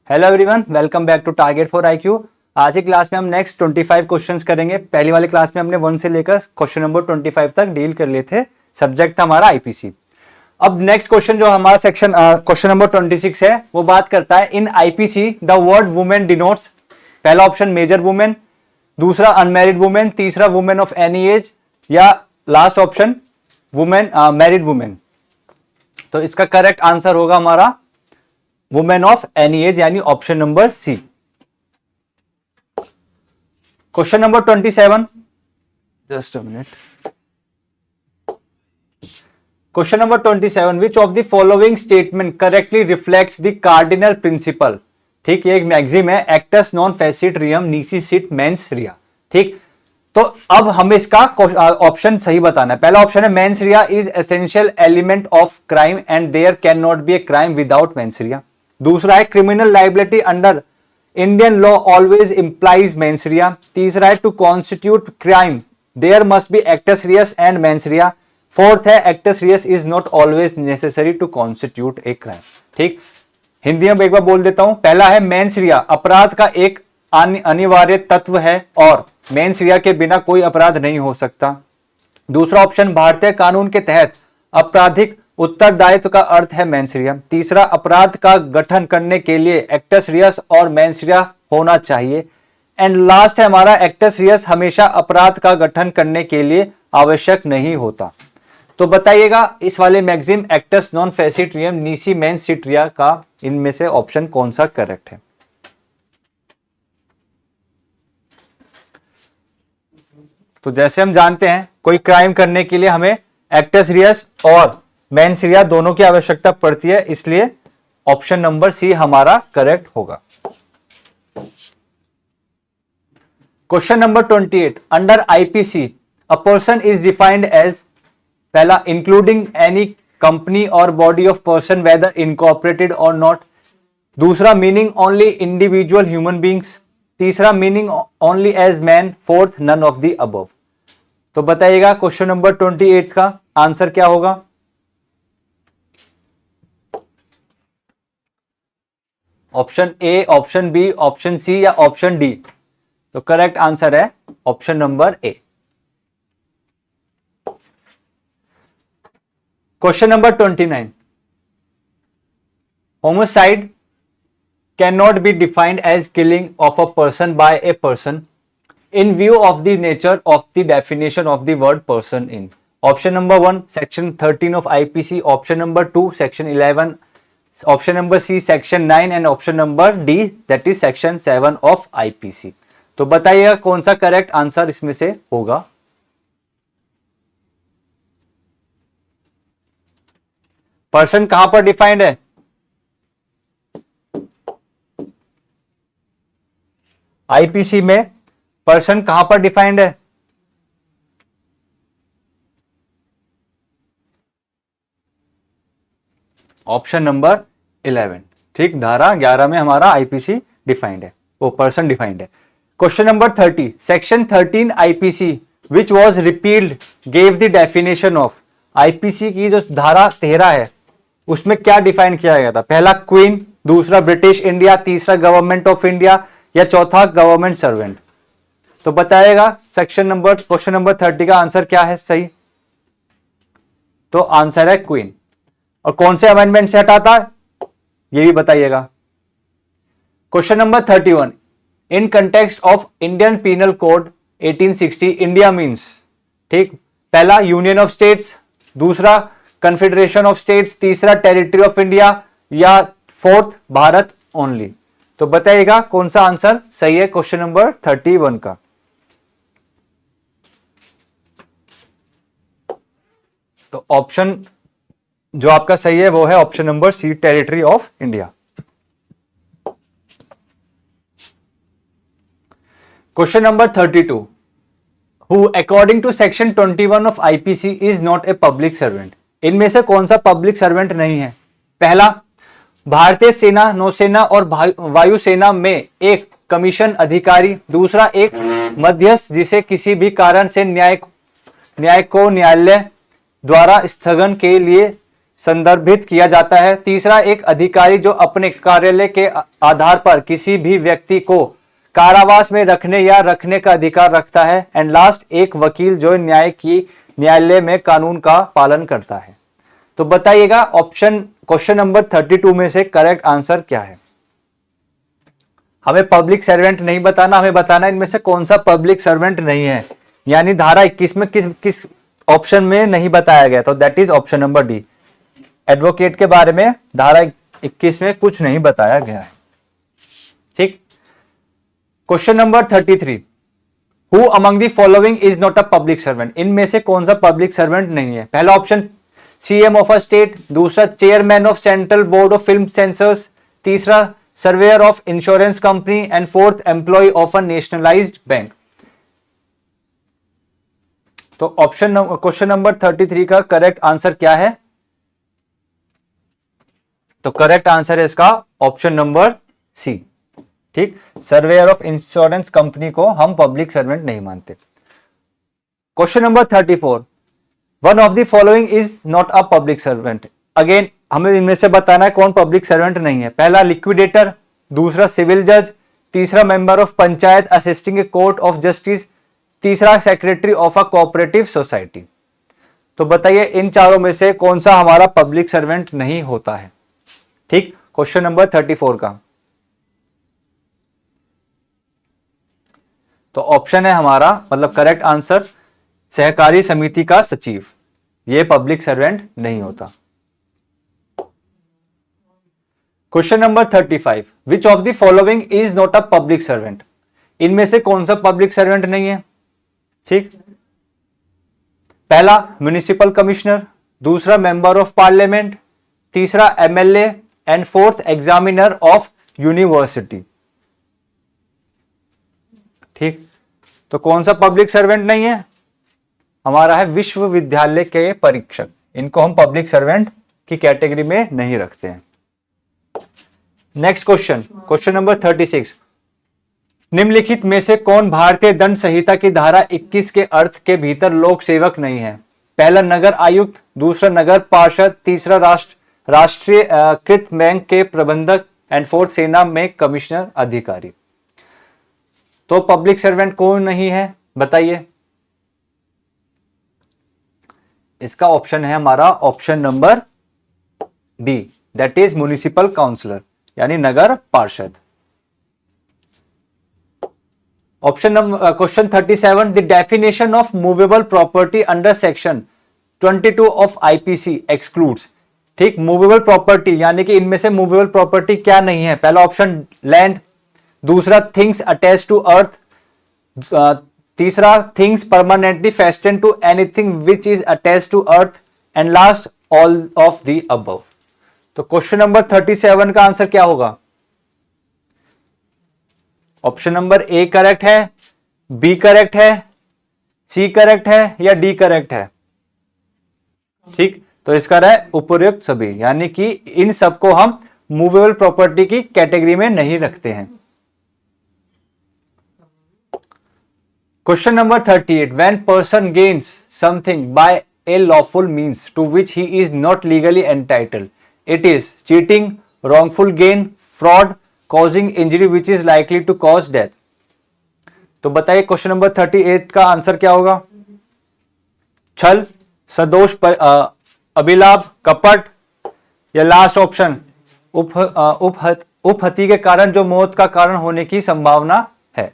Hello everyone, welcome back to Target for IQ. आज की class में हम नेक्स्ट 25 क्वेश्चंस करेंगे। पहली वाली क्लास में हमने 1 से लेकर क्वेश्चन नंबर 25 तक डील कर लिए थे। सब्जेक्ट था हमारा आईपीसी। अब नेक्स्ट क्वेश्चन जो हमारा सेक्शन क्वेश्चन नंबर 26 है वो बात करता है in IPC the word women denotes. पहला ऑप्शन मेजर वुमेन, दूसरा अनमैरिड वुमेन, तीसरा वुमेन ऑफ एनी एज या last option women married women. तो इसका करेक्ट आंसर होगा हमारा वुमेन ऑफ एनी एज यानी option number C. Question number 27, just a minute. Question number 27, which of the following statement correctly reflects the cardinal principle. ठीक, ये एक maxim है, actus non facit रियम नीसी seat mains रिया। ठीक, तो अब हमें इसका ऑप्शन सही बताना है। पहला ऑप्शन है mens rea is essential element of crime and there can not be a crime without mens rea. दूसरा है criminal liability under Indian law always implies mens rea. तीसरा है to constitute crime there must be actus reus and mens rea. Fourth है actus reus is not always necessary to constitute a crime. ठीक, हिंदी में एक बार बोल देता हूं। पहला है मेंस रिया अपराध का एक अनिवार्य तत्व है और मेंस रिया के बिना कोई अपराध नहीं हो सकता। दूसरा ऑप्शन भारतीय कानून के तहत आपराधिक उत्तरदायित्व का अर्थ है मेंस रिया। तीसरा अपराध का गठन करने के लिए एक्टस रियस और मेंस रिया होना चाहिए। एंड लास्ट है हमारा एक्टस रियस हमेशा अपराध का गठन करने के लिए आवश्यक नहीं होता। तो बताइएगा इस वाले maxim acts non facit रियम नीसी mains seat रिया का इनमें से ऑप्शन कौन सा करेक्ट है। तो जैसे हम जानते हैं कोई क्राइम करने के लिए हमें एक्टस रियस और मेंस रिया दोनों की आवश्यकता पड़ती है, इसलिए ऑप्शन नंबर सी हमारा करेक्ट होगा। Question number 28, under IPC a person is defined as. पहला इंक्लूडिंग एनी कंपनी और body of person whether incorporated और नॉट। दूसरा meaning only individual human beings. तीसरा meaning only as man. Fourth none of the above. तो बताइएगा question number 28 का answer क्या होगा। Option A, option B, option C या ऑप्शन डी। तो करेक्ट आंसर है option number A. Question number 29, homicide can not be defined as killing of a person by a person in view of the nature of the definition of the word person in. Option number 1 section 13 of IPC, option number 2 section 11, option number C section 9 and option number D that is section 7 of IPC. तो बताइएगा कौन सा correct answer इसमें से होगा। Person कहां पर defined है। आईपीसी में पर्सन कहां पर डिफाइंड है। Option number 11। ठीक, धारा 11 में हमारा आईपीसी डिफाइंड है, वो पर्सन डिफाइंड है। Question number 30, section 13 IPC which was repealed gave the definition of. IPC की जो धारा 13 है उसमें क्या डिफाइन किया गया था। पहला क्वीन, दूसरा ब्रिटिश इंडिया, तीसरा गवर्नमेंट ऑफ इंडिया या चौथा गवर्नमेंट सर्वेंट। तो बताइएगा सेक्शन नंबर क्वेश्चन नंबर 30 का आंसर क्या है सही। तो आंसर है क्वीन। और कौन से अमेंडमेंट से हटा था ये भी बताइएगा। Question number 31, in context of Indian Penal Code 1860 India means. ठीक, पहला यूनियन ऑफ स्टेट्स, दूसरा कन्फेडरेशन ऑफ स्टेट्स, तीसरा टेरिटरी ऑफ इंडिया या फोर्थ भारत ओनली। तो बताइएगा कौन सा आंसर सही है क्वेश्चन नंबर 31 का। तो ऑप्शन जो आपका सही है वो है option number C territory of India. Question number 32, who according to section 21 of IPC is not a public servant. इनमें से कौन सा पब्लिक सर्वेंट नहीं है। पहला भारतीय सेना, नौसेना और वायुसेना में एक कमीशन अधिकारी। दूसरा एक मध्यस्थ जिसे किसी भी कारण से न्याय को न्यायालय द्वारा स्थगन के लिए संदर्भित किया जाता है। तीसरा, एक अधिकारी जो अपने कार्यालय के आधार पर किसी भी व्यक्ति को कारावास में रखने या रखने का अधिकार रखता है। एंड लास्ट, एक वकील जो न्यायालय में कानून का पालन करता है। तो बताइएगा ऑप्शन क्वेश्चन नंबर 32 में से करेक्ट आंसर क्या है। हमें पब्लिक सर्वेंट नहीं बताना, हमें बताना इनमें से कौन सा पब्लिक सर्वेंट नहीं है, यानी धारा 21 में किस ऑप्शन में नहीं बताया गया। तो that is option number D. Advocate के बारे में धारा 21 में कुछ नहीं बताया गया है। ठीक। Question number 33, who among the following is not a public servant. इनमें से कौन सा पब्लिक सर्वेंट नहीं है। पहला option CM of a state, दूसरा chairman of central board of film censors, तीसरा surveyor of insurance company and fourth employ of a nationalised bank. तो क्वेश्चन नंबर 33 का करेक्ट आंसर क्या है। तो करेक्ट आंसर है इसका ऑप्शन नंबर सी। ठीक, सर्वेयर ऑफ इंश्योरेंस कंपनी को हम पब्लिक सर्वेंट नहीं मानते। Question number 34, one of the following is not a public servant. Again हमें इनमें से बताना है कौन पब्लिक सर्वेंट नहीं है। पहला लिक्विडेटर, दूसरा सिविल जज, तीसरा member of panchayat assisting a court of justice, तीसरा secretary of a cooperative society. तो बताइए इन चारों में से कौन सा हमारा पब्लिक सर्वेंट नहीं होता है। ठीक, क्वेश्चन नंबर 34 का तो ऑप्शन है हमारा, मतलब करेक्ट आंसर, सहकारी समिति का सचिव। यह पब्लिक सर्वेंट नहीं होता। Question number 35, which of the following is not a public servant. इनमें से कौन सा पब्लिक सर्वेंट नहीं है। ठीक, पहला म्युनिसिपल कमिश्नर, दूसरा मेंबर ऑफ पार्लियामेंट, तीसरा MLA and fourth examiner of university. ठीक, तो कौन सा पब्लिक सर्वेंट नहीं है हमारा है विश्वविद्यालय के परीक्षक। इनको हम पब्लिक सर्वेंट की कैटेगरी में नहीं रखते हैं। नेक्स्ट क्वेश्चन, क्वेश्चन नंबर 36, निम्नलिखित में से कौन भारतीय दंड संहिता की धारा 21 के अर्थ के भीतर लोक सेवक नहीं है। पहला नगर आयुक्त, दूसरा नगर पार्षद, तीसरा राष्ट्रीय कृत बैंक के प्रबंधक एंड फोर्थ सेना में कमिश्नर अधिकारी। तो पब्लिक सर्वेंट कौन नहीं है बताइए। इसका ऑप्शन है हमारा option number D, that is municipal councillor, यानी नगर पार्षद। Option number question 37, the definition of movable property under section 22 of IPC excludes. ठीक, मूवेबल प्रॉपर्टी यानी कि इनमें से मूवेबल प्रॉपर्टी क्या नहीं है। पहला ऑप्शन लैंड, दूसरा थिंग्स अटैच टू अर्थ, तीसरा things permanently fastened to anything which is attach to earth, and last all of the above. तो क्वेश्चन नंबर 37 का आंसर क्या होगा। ऑप्शन नंबर ए करेक्ट है, बी करेक्ट है, C correct है या D correct है। ठीक, तो इसका है उपयुक्त सभी, यानी कि इन सबको हम मूवेबल प्रॉपर्टी की कैटेगरी में नहीं रखते हैं। Question number 38, when person gains something by a lawful means to which he is not legally entitled, it is cheating, wrongful gain, fraud, causing injury which is likely to cause death। तो बताइए question number 38 का answer क्या होगा। छल, सदोष, अभिलाभ, कपट या last option उपहति के कारण जो मौत का कारण होने की संभावना है।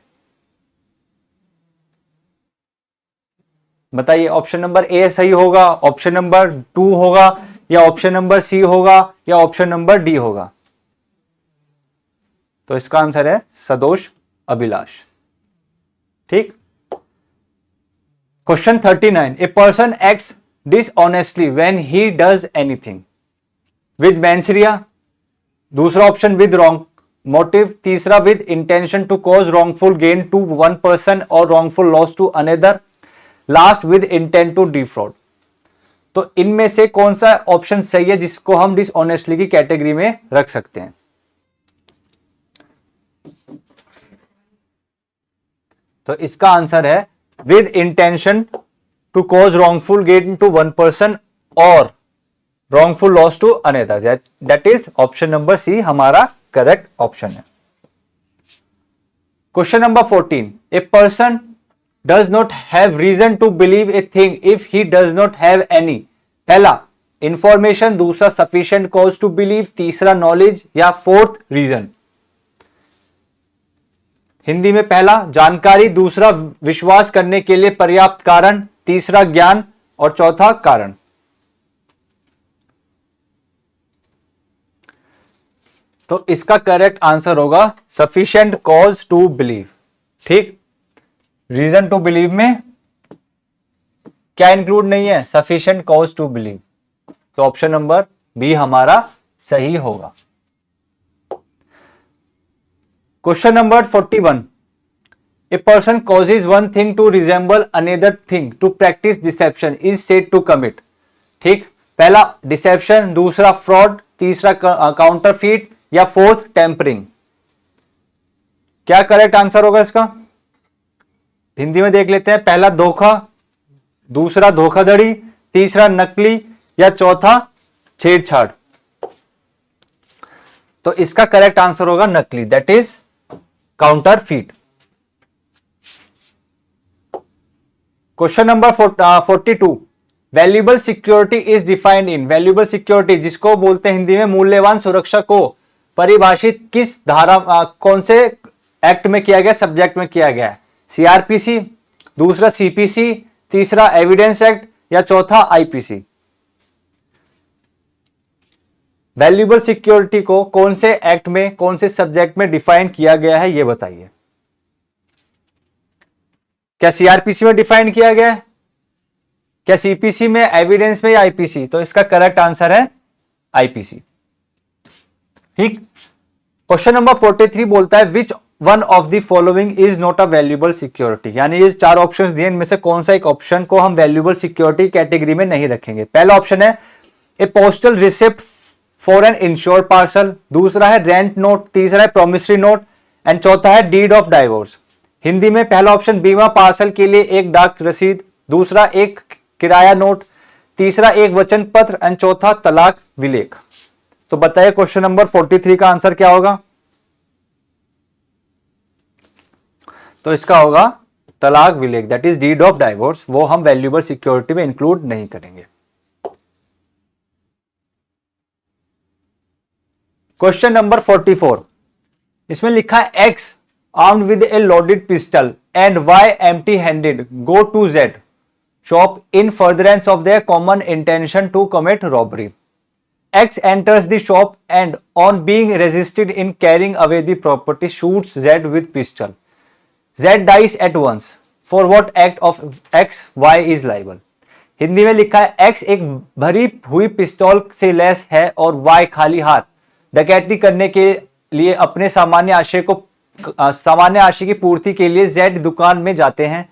बताइए ऑप्शन नंबर ए सही होगा, ऑप्शन नंबर 2 होगा, या ऑप्शन नंबर सी होगा, या ऑप्शन नंबर डी होगा। तो इसका आंसर है सदोष अभिलाष। ठीक, question 39, a person acts dishonestly when he does anything with mens rea, दूसरा ऑप्शन विद रॉन्ग मोटिव, तीसरा with intention to cause wrongful gain to one person और wrongful loss to another, last with intent to defraud. तो इनमें से कौन सा option सही है जिसको हम डिसऑनेस्टली की कैटेगरी में रख सकते हैं। तो इसका आंसर है with intention to cause wrongful gain to one person or wrongful loss to another. That is option number C हमारा correct option है. Question number 14. A person does not have reason to believe a thing if he does not have any. पहला information, दूसरा sufficient cause to believe, तीसरा knowledge या fourth reason. Hindi में पहला जानकारी, दूसरा विश्वास करने के लिए पर्याप्त कारण, तीसरा ज्ञान और चौथा कारण. तो इसका करेक्ट आंसर होगा सफिशिएंट कॉज टू बिलीव. ठीक, रीजन टू बिलीव में क्या इंक्लूड नहीं है? Sufficient cause to believe. तो ऑप्शन नंबर बी हमारा सही होगा. Question number 41. A person causes one thing to resemble another thing to practise deception is said to commit. ठीक, पहला डिसेप्शन, दूसरा फ्रॉड, तीसरा काउंटरफीट या फोर्थ टेम्परिंग. क्या करेक्ट आंसर होगा इसका? हिंदी में देख लेते हैं. पहला धोखा, दूसरा धोखाधड़ी, तीसरा नकली या चौथा छेड़छाड़. तो इसका करेक्ट आंसर होगा नकली, that is counterfeit. Question number 42. Valuable security is defined in. Valuable security जिसको बोलते हैं हिंदी में मूल्यवान सुरक्षा को परिभाषित किस धारा कौन से एक्ट में किया गया, सब्जेक्ट में किया गया है? सीआरपीसी, दूसरा सीपीसी, तीसरा एविडेंस एक्ट या चौथा आईपीसी. वैल्यूएबल सिक्योरिटी को कौन से एक्ट में, कौन से सब्जेक्ट में डिफाइन किया गया है, यह बताइए. क्या सीआरपीसी में डिफाइन किया गया है, क्या सीपीसी में, एविडेंस में या आईपीसी? तो इसका करेक्ट आंसर है आईपीसी. ठीक. क्वेश्चन नंबर 43 बोलता है which one of the following is not a valuable security. यानी ये चार ऑप्शंस दिए, इनमें से कौन सा एक ऑप्शन को हम वैल्यूएबल सिक्योरिटी कैटेगरी में नहीं रखेंगे. पहला ऑप्शन है a postal receipt for an insured parcel, दूसरा है रेंट नोट, तीसरा है प्रोमिसरी नोट एंड चौथा है डीड ऑफ डाइवोर्स. हिंदी में पहला ऑप्शन बीमा पार्सल के लिए एक डाक रसीद, दूसरा एक किराया नोट, तीसरा एक वचन पत्र एंड चौथा तलाक विलेख. तो बताइए क्वेश्चन नंबर 43 का आंसर क्या होगा? तो इसका होगा तलाक विलेख, that is deed of divorce. वो हम वैल्यूएबल सिक्योरिटी में इंक्लूड नहीं करेंगे. Question number 44. इसमें लिखा है X armed with a loaded pistol and Y empty handed go to Z shop in furtherance of their common intention to commit robbery. X enters the shop and on being resisted in carrying away the property shoots Z with pistol. Z dies at once. For what act of X Y is liable? Hindi में लिखा है X एक भरी हुई पिस्तौल से lace है और Y खाली हाथ डकैती करने के लिए अपने सामान्य आशय की पूर्ति के लिए Z दुकान में जाते हैं.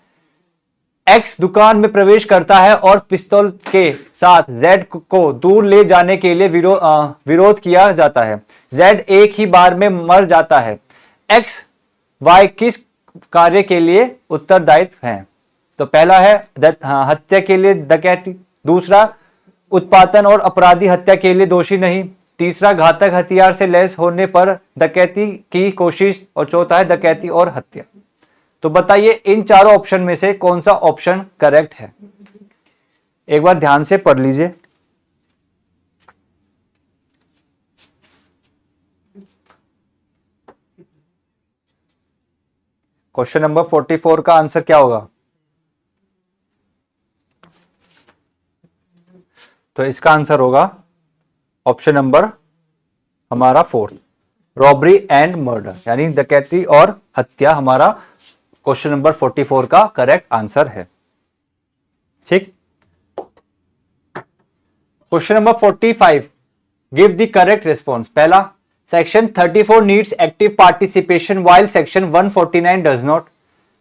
X दुकान में प्रवेश करता है और पिस्तौल के साथ Z को दूर ले जाने के लिए विरोध किया जाता है. Z एक ही बार में मर जाता है. X Y किस कार्य के लिए उत्तरदायित्व हैं? तो पहला है हत्या के लिए डकैती, दूसरा उत्पादन और अपराधी हत्या के लिए दोषी नहीं, तीसरा घातक हथियार से लैस होने पर डकैती की कोशिश और चौथा है डकैती और हत्या. तो बताइए इन चारों ऑप्शन में से कौन सा ऑप्शन करेक्ट है? एक बार ध्यान से पढ़ लीजिए. क्वेश्चन नंबर 44 का आंसर क्या होगा? तो इसका आंसर होगा ऑप्शन नंबर हमारा 4, रॉबरी एंड मर्डर, यानी डकैती और हत्या हमारा क्वेश्चन नंबर 44 का करेक्ट आंसर है. ठीक. Question number 45. Give the correct response. पहला section 34 needs active participation while section 149 does not.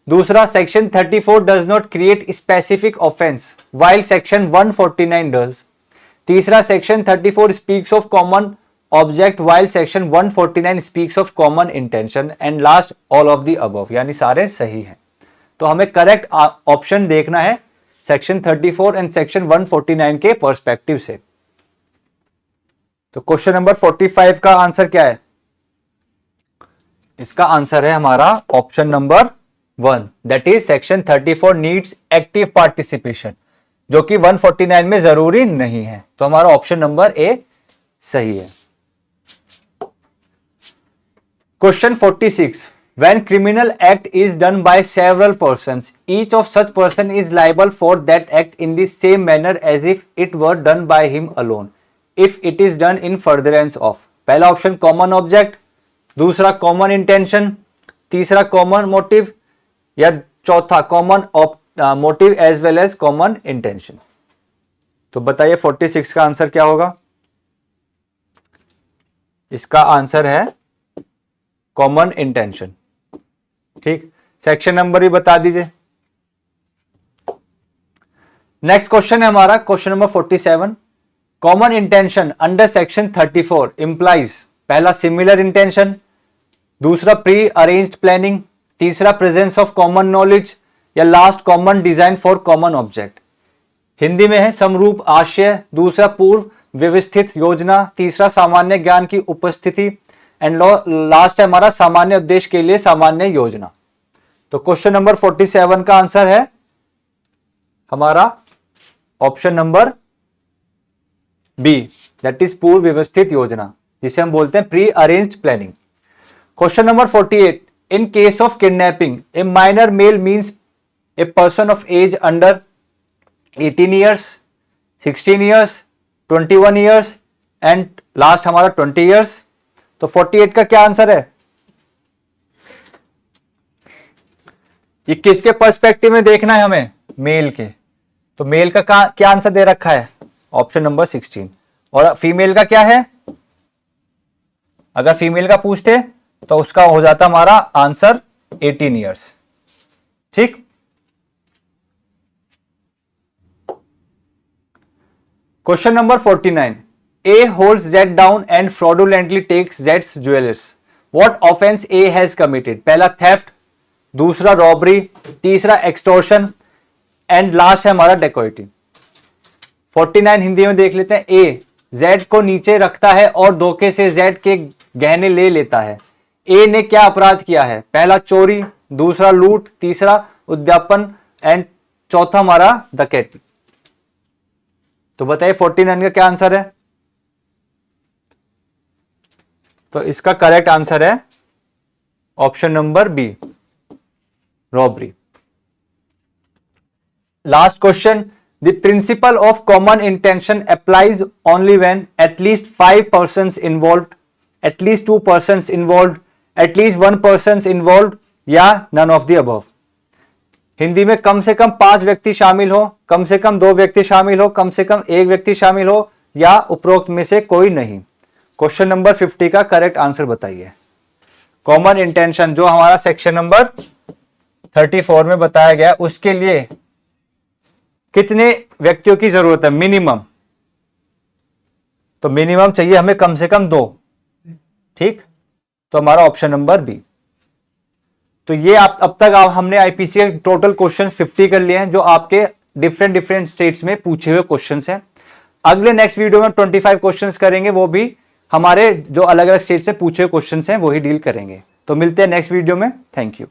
दूसरा section 34 does not create specific offence while section 149 does. तीसरा section 34 speaks of common object while section 149 speaks of common intention and last all of the above, यानी सारे सही हैं. तो हमें correct option देखना है सेक्शन 34 एंड सेक्शन 149 के पर्सपेक्टिव से. तो क्वेश्चन नंबर 45 का आंसर क्या है? इसका आंसर है हमारा option number 1, that is section 34 needs active participation, जो कि 149 में जरूरी नहीं है। तो हमारा ऑप्शन नंबर ए सही है। Question 46, when criminal act is done by several persons, each of such person is liable for that act in the same manner as if it were done by him alone, if it is done in furtherance of। पहला option common object, दूसरा common intention, तीसरा common motive, या चौथा common motive as well as common intention. तो बताइए 46 का answer क्या होगा? इसका आंसर है कॉमन इंटेंशन। ठीक, सेक्शन नंबर भी बता दीजिए। नेक्स्ट क्वेश्चन है हमारा question number 47, common intention under section 34 implies पहला सिमिलर इंटेंशन, दूसरा प्री अरेंज्ड प्लानिंग, तीसरा प्रेजेंस ऑफ कॉमन नॉलेज, या last common design for common object. Hindi में है समरूप आशय, दूसरा पूर्व व्यवस्थित योजना, तीसरा सामान्य ज्ञान की उपस्थिति, एंड लास्ट है हमारा सामान्य उद्देश्य के लिए सामान्य योजना। तो क्वेश्चन नंबर 47 का आंसर है हमारा option number B, that is पूर्व व्यवस्थित योजना, जिसे हम बोलते हैं pre arranged planning. Question number 48, in case of kidnapping a minor male means a person of age under 18 years, 16 years, 21 years and last हमारा 20 ईयर्स। तो 48 का क्या आंसर है? ये किसके पर्सपेक्टिव में देखना है हमें? मेल के। तो मेल का क्या आंसर दे रखा है? Option number 16। और फीमेल का क्या है? अगर फीमेल का पूछते तो उसका हो जाता हमारा आंसर 18 ईयर्स। ठीक, question number 49, A holds Z down and fraudulently takes Z's jewels. What offense A has committed? पहला थेफ्ट, दूसरा रॉबरी, तीसरा एक्सटॉर्शन एंड लास्ट है हमारा डेकोइटी। 49 हिंदी में देख लेते हैं। A Z को नीचे रखता है और धोखे से Z के गहने ले लेता है। A ने क्या अपराध किया है? पहला चोरी, दूसरा लूट, तीसरा उद्यापन एंड चौथा हमारा डकैती। तो बताइए 49 का क्या आंसर है? तो इसका करेक्ट आंसर है option number B, robbery. Last question, the principle of common intention applies only when at least 5 persons involved, at least 2 persons involved, at least 1 person involved, या none of the above. Hindi में कम से कम 5 व्यक्ति शामिल हो, कम से कम 2 व्यक्ति शामिल हो, कम से कम 1 व्यक्ति शामिल हो, या उपरोक्त में से कोई नहीं। क्वेश्चन नंबर 50 का करेक्ट आंसर बताइए। कॉमन इंटेंशन जो हमारा सेक्शन नंबर 34 में बताया गया, उसके लिए कितने व्यक्तियों की जरूरत है मिनिमम? तो मिनिमम चाहिए हमें कम से कम 2। ठीक, तो हमारा ऑप्शन नंबर बी। तो ये अब तक हमने आईपीसी टोटल क्वेश्चन 50 कर लिए हैं, जो आपके डिफरेंट स्टेट्स में पूछे हुए क्वेश्चंस हैं। अगले नेक्स्ट वीडियो में 25 क्वेश्चंस करेंगे, वो भी हमारे जो अलग अलग स्टेट से पूछे हुए क्वेश्चंस हैं वही डील करेंगे। तो मिलते हैं नेक्स्ट वीडियो में। Thank you.